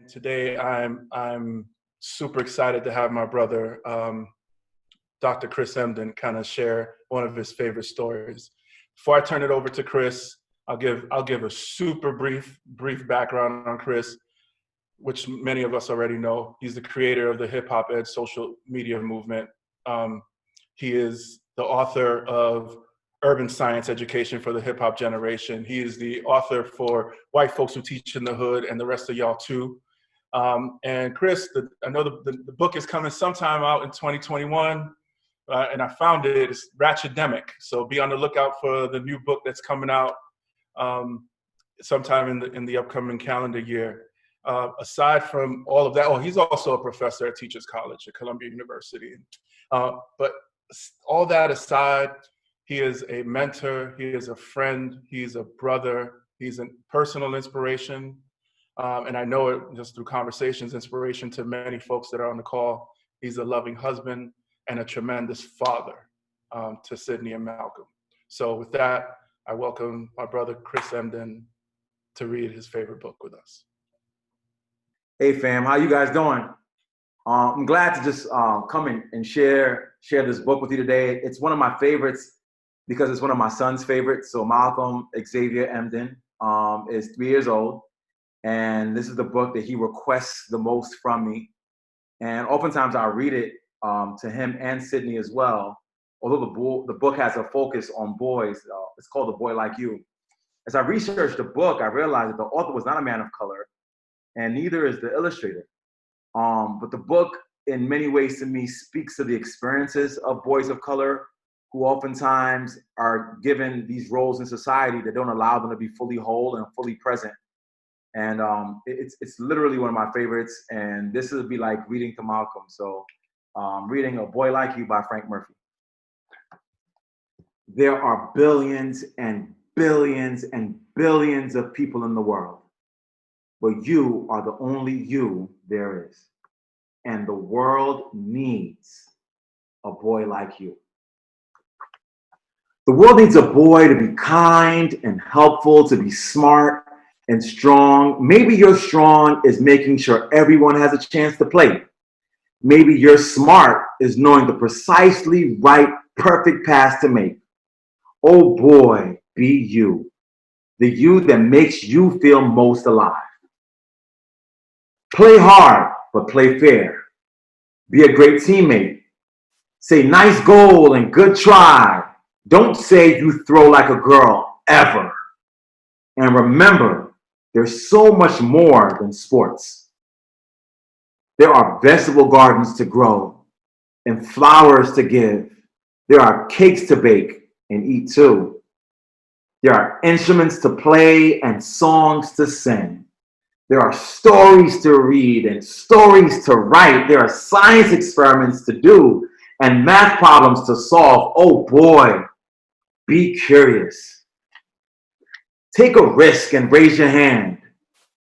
Today I'm super excited to have my brother, Dr. Chris Emdin, kind of share one of his favorite stories. Before I turn it over to Chris, I'll give a super brief background on Chris, which many of us already know. He's the creator of the Hip Hop Ed social media movement. Um, he is the author of Urban Science Education for the Hip Hop Generation. He is the author for White Folks Who Teach in the Hood and the rest of y'all too. And Chris, I know the book is coming sometime out in 2021, and I found it. It's Ratchetdemic. So be on the lookout for the new book that's coming out um, sometime in the upcoming calendar year. Aside from all of that, he's also a professor at Teachers College at Columbia University. But all that aside, he is a mentor, he is a friend, he's a brother, he's a personal inspiration. And I know it just through conversations, inspiration to many folks that are on the call. He's a loving husband and a tremendous father to Sydney and Malcolm. So with that, I welcome my brother, Chris Emdin, to read his favorite book with us. Hey fam, how you guys doing? I'm glad to just come in and share this book with you today. It's one of my favorites because it's one of my son's favorites. So Malcolm Xavier Emdin is 3 years old. And this is the book that he requests the most from me. And oftentimes I read it to him and Sydney as well. Although the book has a focus on boys, it's called A Boy Like You. As I researched the book, I realized that the author was not a man of color, and neither is the illustrator. But the book, in many ways to me, speaks to the experiences of boys of color who oftentimes are given these roles in society that don't allow them to be fully whole and fully present. And it's literally one of my favorites. And this would be like reading to Malcolm. So reading A Boy Like You by Frank Murphy. There are billions and billions and billions of people in the world, but you are the only you there is. And the world needs a boy like you. The world needs a boy to be kind and helpful, to be smart and strong. Maybe your strong is making sure everyone has a chance to play. Maybe your smart is knowing the precisely right, perfect pass to make. Oh boy, be you. The you that makes you feel most alive. Play hard, but play fair. Be a great teammate. Say nice goal and good try. Don't say you throw like a girl, ever. And remember, there's so much more than sports. There are vegetable gardens to grow and flowers to give. There are cakes to bake and eat too. There are instruments to play and songs to sing. There are stories to read and stories to write. There are science experiments to do and math problems to solve. Oh boy, be curious. Take a risk and raise your hand.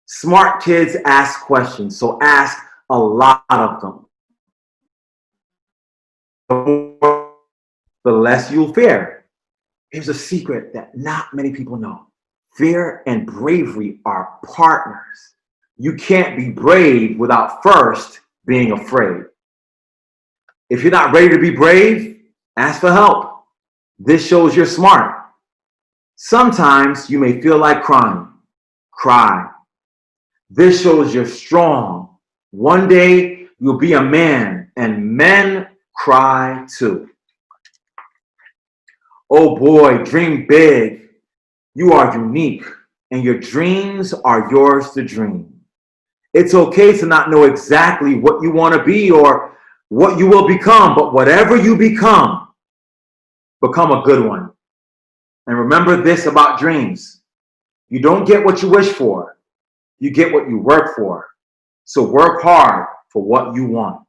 Smart kids ask questions, so ask a lot of them. The less you'll fear. Here's a secret that not many people know. Fear and bravery are partners. You can't be brave without first being afraid. If you're not ready to be brave, ask for help. This shows you're smart. Sometimes you may feel like crying. Cry. This shows you're strong. One day you'll be a man, and men cry too. Oh boy, dream big. You are unique, and your dreams are yours to dream. It's okay to not know exactly what you want to be or what you will become, but whatever you become a good one. And remember this about dreams. You don't get what you wish for. You get what you work for. So work hard for what you want.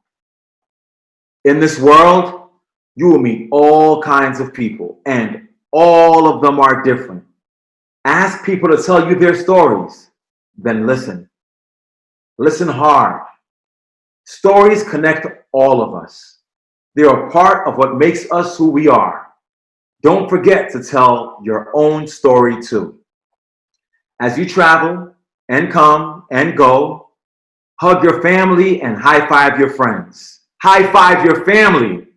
In this world, you will meet all kinds of people, and all of them are different. Ask people to tell you their stories, then listen. Listen hard. Stories connect all of us. They are part of what makes us who we are. Don't forget to tell your own story too. As you travel and come and go, Hug your family and high five your friends. High five your family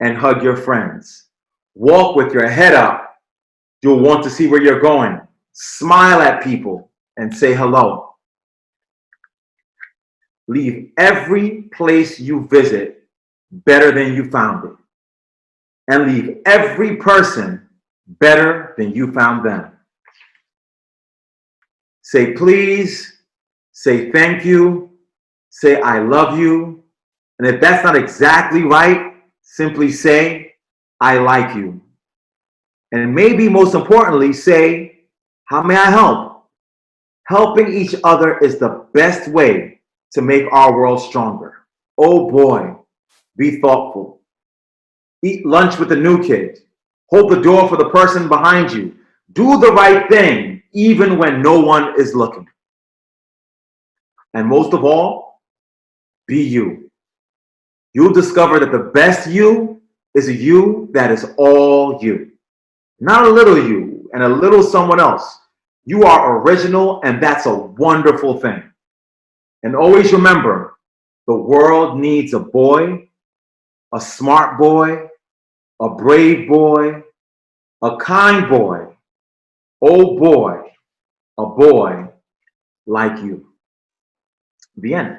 and hug your friends. Walk with your head up. You'll want to see where you're going. Smile at people and say hello. Leave every place you visit better than you found it. And leave every person better than you found them. Say please, say thank you, say I love you. And if that's not exactly right, simply say I like you. And maybe most importantly, say, how may I help? Helping each other is the best way to make our world stronger. Oh boy, be thoughtful. Eat lunch with the new kid. Hold the door for the person behind you. Do the right thing, even when no one is looking. And most of all, be you. You'll discover that the best you is a you that is all you. Not a little you and a little someone else. You are original, and that's a wonderful thing. And always remember, the world needs a boy, a smart boy, a brave boy, a kind boy, oh boy, a boy like you. The end.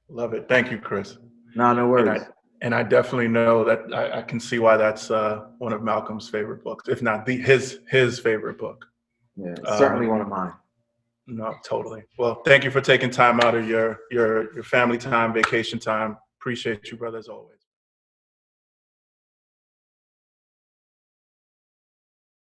Love it. Thank you, Chris. No worries. And I definitely know that I can see why that's one of Malcolm's favorite books, if not his favorite book. Yeah, certainly one of mine. No, totally. Well, thank you for taking time out of your family time, vacation time. Appreciate you, brother, as always.